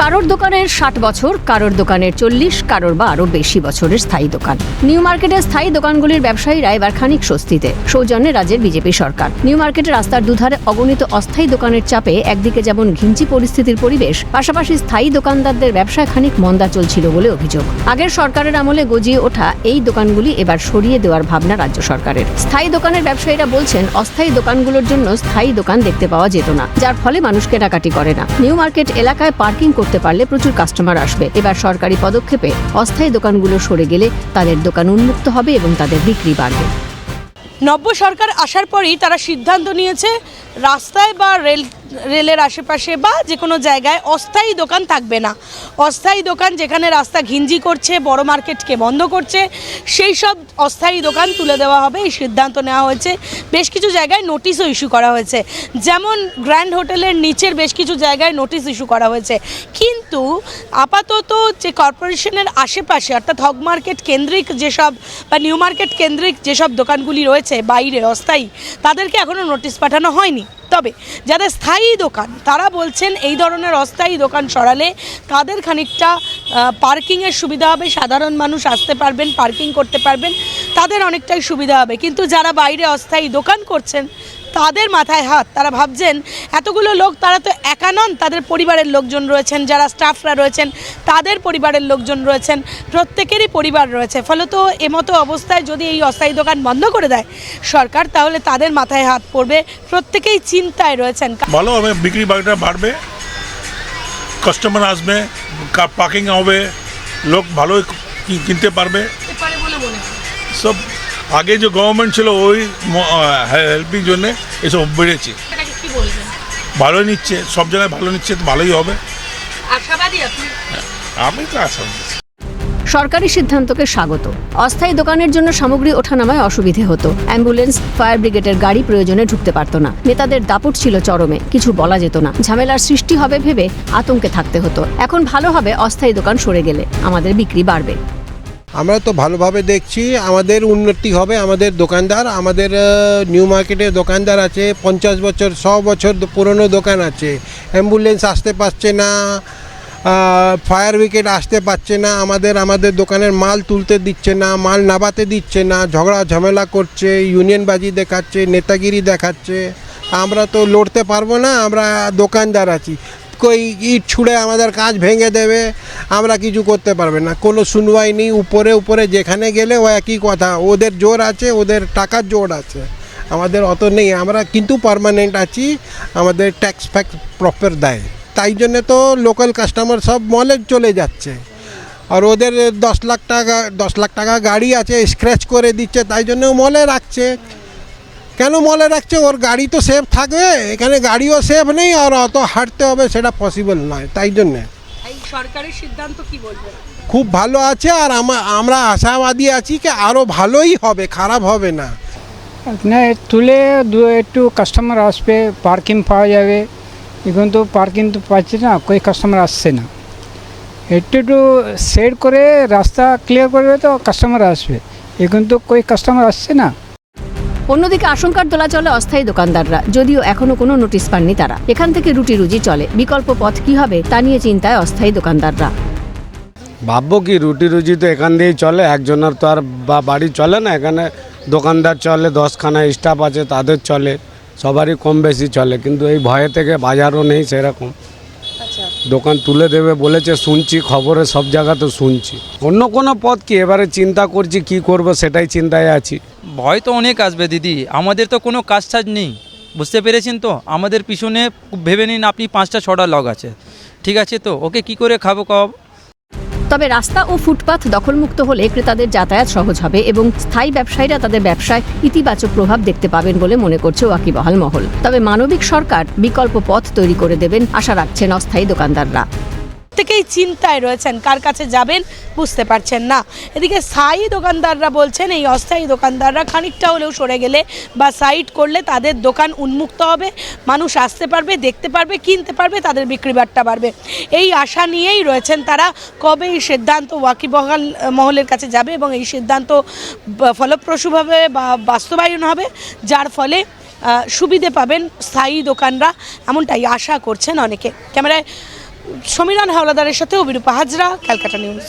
কারোর দোকানের 60 বছর, কারোর দোকানের 40, কারোর বা আরও বেশি বছরের স্থায়ী দোকান। নিউ মার্কেটের স্থায়ী দোকানগুলির ব্যবসায়ীরা এবার খানিক স্বস্তিতে। সৌজন্যে রাজ্যের বিজেপি সরকার। নিউ মার্কেটের রাস্তার দুধারে অগণিত অস্থায়ী দোকানের চাপে একদিকে যেমন ঘিঞ্জি পরিস্থিতির পরিবেশ, পাশাপাশি স্থায়ী দোকানদারদের ব্যবসায় খানিক মন্দা চলছিল বলে অভিযোগ। আগের সরকারের আমলে গজিয়ে ওঠা এই দোকানগুলি এবার সরিয়ে দেওয়ার ভাবনা রাজ্য সরকারের। স্থায়ী দোকানের ব্যবসায়ীরা বলছেন, অস্থায়ী দোকানগুলোর জন্য স্থায়ী দোকান দেখতে পাওয়া যেত না, যার ফলে মানুষ কেনাকাটি করে না। নিউ মার্কেট এলাকায় পার্কিং করতে পারলে প্রচুর কাস্টমার আসবে। এবার সরকারি পদক্ষেপে অস্থায়ী দোকানগুলো সরে গেলে তাদের দোকান উন্মুক্ত হবে এবং তাদের বিক্রি বাড়বে। নব্য সরকার আসার পরই তারা সিদ্ধান্ত নিয়েছে রাস্তায় বা রেলের আশেপাশে বা যে কোনো জায়গায় অস্থায়ী দোকান থাকবে না। অস্থায়ী দোকান যেখানে রাস্তা ঘিঞ্জি করছে, বড় মার্কেটকে বন্ধ করছে, সেই সব অস্থায়ী দোকান তুলে দেওয়া হবে, এই সিদ্ধান্ত নেওয়া হয়েছে। বেশ কিছু জায়গায় নোটিশও ইস্যু করা হয়েছে, যেমন গ্র্যান্ড হোটেলের নিচের বেশ কিছু জায়গায় নোটিশ ইস্যু করা হয়েছে। কিন্তু আপাতত যে কর্পোরেশনের আশেপাশে অর্থাৎ হগ মার্কেট কেন্দ্রিক যেসব বা নিউ মার্কেট কেন্দ্রিক যেসব দোকানগুলি রয়েছে বাইরে অস্থায়ী, তাদেরকে এখনও নোটিশ পাঠানো হয়নি। তবে যাদের স্থায়ী দোকান তারা বলছেন এই ধরনের অস্থায়ী দোকান সরালে তাদের খানিকটা পার্কিংয়ের সুবিধা হবে, সাধারণ মানুষ আসতে পারবেন, পার্কিং করতে পারবেন, তাদের অনেকটাই সুবিধা হবে। কিন্তু যারা বাইরে অস্থায়ী দোকান করছেন তাদের মাথায় হাত। তারা ভাবছেন এতগুলো লোক, তারা তো একা নন, তাদের পরিবারের লোকজন রয়েছেন, যারা স্টাফরা রয়েছেন তাদের পরিবারের লোকজন রয়েছেন, প্রত্যেকেরই পরিবার রয়েছে। ফলত এমতো অবস্থায় যদি এই অস্থায়ী দোকান বন্ধ করে দেয় সরকার, তাহলে তাদের মাথায় হাত পড়বে, প্রত্যেকেই চিন্তায় রয়েছেন। ভালো হবে, বিক্রি বাড়িটা বাড়বে, কাস্টমার আসবে, পার্কিং হবে, লোক ভালোই কিনতে পারবে সব। আগে যে গভর্নমেন্ট ছিল ওই হেল্পিং জন্য এসব বেড়েছে, ভালোই নিচ্ছে, সব জায়গায় ভালো নিচ্ছে, তো ভালোই হবে। আমি তো আশাবাদী। সরকারি সিদ্ধান্তকে স্বাগত। অস্থায়ী দোকানের জন্য সামগ্রী ওঠানামায় অসুবিধে হতো। অ্যাম্বুলেন্স, ফায়ার ব্রিগেডের গাড়ি প্রয়োজনে ঢুকতে পারত না। নেতাদের দাপট ছিল চরমে, কিছু বলা যেত না। ঝামেলার সৃষ্টি হবে ভেবে আতঙ্কে থাকতে হতো। এখন ভালো হবে, অস্থায়ী দোকান সরে গেলে আমাদের বিক্রি বাড়বে। আমরা তো ভালোভাবে দেখছি, আমাদের উন্নতি হবে। আমাদের দোকানদার, আমাদের নিউ মার্কেটে দোকানদার আছে 50 বছর 100 বছর পুরনো দোকান আছে। অ্যাম্বুলেন্স আসতে পারছে না, ফায়ার ব্রিগেড আসতে পারছে না, আমাদের দোকানের মাল তুলতে দিচ্ছে না, মাল নামাতে দিচ্ছে না, ঝগড়া ঝামেলা করছে, ইউনিয়নবাজি দেখাচ্ছে, নেতাগিরি দেখাচ্ছে। আমরা তো লড়তে পারবো না, আমরা দোকানদার আছি। কই ইট ছুঁড়ে আমাদের কাজ ভেঙে দেবে, আমরা কিছু করতে পারবে না, কোনো শুনবাই নেই। উপরে যেখানে গেলে ও একই কথা, ওদের জোর আছে, ওদের টাকার জোর আছে, আমাদের অত নেই। আমরা কিন্তু পার্মানেন্ট আছি, আমাদের ট্যাক্স ফ্যাক্স প্রপার দেয়, তাই জন্যে তো লোকাল কাস্টমার সব মলে চলে যাচ্ছে। আর ওদের 10 লাখ টাকা গাড়ি আছে, স্ক্র্যাচ করে দিচ্ছে, তাই জন্য মলে রাখছে। কেন মলে রাখছে? ওর গাড়ি তো সেফ থাকবে, এখানে গাড়িও সেফ নেই, আর অত হাঁটতে হবে সেটা পসিবল নয়। তাই জন্যে এই সরকারের সিদ্ধান্ত কি বলবেন? খুব ভালো আছে, আর আমরা আশাবাদী আছি কি আরও ভালোই হবে, খারাপ হবে না। না তুলে একটু কাস্টমার আসবে, পার্কিং পাওয়া যাবে। এখন তো পার্কিং তো পাচ্ছি না, কই কাস্টমার আসছে না। একটু সেট করে রাস্তা ক্লিয়ার করবে তো কাস্টমার আসবে, এখন তো কই কাস্টমার আসছে না। অন্যদিকে আশঙ্কার দোলা চলে অস্থায়ী দোকানদাররা, যদিও এখনো কোনো নোটিশ পাননি তারা। এখান থেকে রুটি রুজি চলে, বিকল্প পথ কি হবে তা নিয়ে চিন্তায় অস্থায়ী দোকানদাররা। ভাববো কি, রুটি রুজি তো এখান দিয়েই চলে, একজনের তো আর বাড়ি চলে না। এখানে দোকানদার চলে, 10খানা স্টাফ আছে, তাদের চলে, সবারই কম বেশি চলে। কিন্তু এই ভয়ে থেকে বাজারও নেই সেরকম, দোকান তুলে দেবে বলেছে শুনছি, খবরে সব জায়গাতে শুনছি। অন্য কোনো পথ কি, এবারে চিন্তা করছি কি করব, সেটাই চিন্তায় আছি। ভয় তো অনেক আসবে দিদি, আমাদের তো কোনো কাজ টাজ নেই, বুঝতে পেরেছেন তো। আমাদের পিছনে ভেবে নিন আপনি 5টা-6টা লোক আছে, ঠিক আছে তো, ওকে কি করে খাবো খাওয়াবো। তবে রাস্তা ও ফুটপাথ দখলমুক্ত হলে ক্রেতাদের যাতায়াত সহজ হবে এবং স্থায়ী ব্যবসায়ীরা তাদের ব্যবসায় ইতিবাচক প্রভাব দেখতে পাবেন বলে মনে করছে ওয়াকিবহাল মহল। তবে মানবিক সরকার বিকল্প পথ তৈরি করে দেবেন আশা রাখছেন অস্থায়ী দোকানদাররা। প্রত্যেকেই চিন্তায় রয়েছেন, কার কাছে যাবেন বুঝতে পারছেন না। এদিকে স্থায়ী দোকানদাররা বলছেন এই অস্থায়ী দোকানদাররা খানিকটা হলেও সরে গেলে বা সাইড করলে তাদের দোকান উন্মুক্ত হবে, মানুষ আসতে পারবে, দেখতে পারবে, কিনতে পারবে, তাদের বিক্রি বাট্টা বাড়বে। এই আশা নিয়েই রয়েছেন তারা। কবে এই সিদ্ধান্ত ওয়াকিবহাল মহলের কাছে যাবে এবং এই সিদ্ধান্ত ফলপ্রসূভাবে বা বাস্তবায়ন হবে, যার ফলে সুবিধে পাবেন স্থায়ী দোকানরা, এমনটাই আশা করছেন অনেকে। ক্যামেরায় সমীরণ হাওলাদারের সাথে অভিরূপা হাজরা, ক্যালকাটা নিউজ।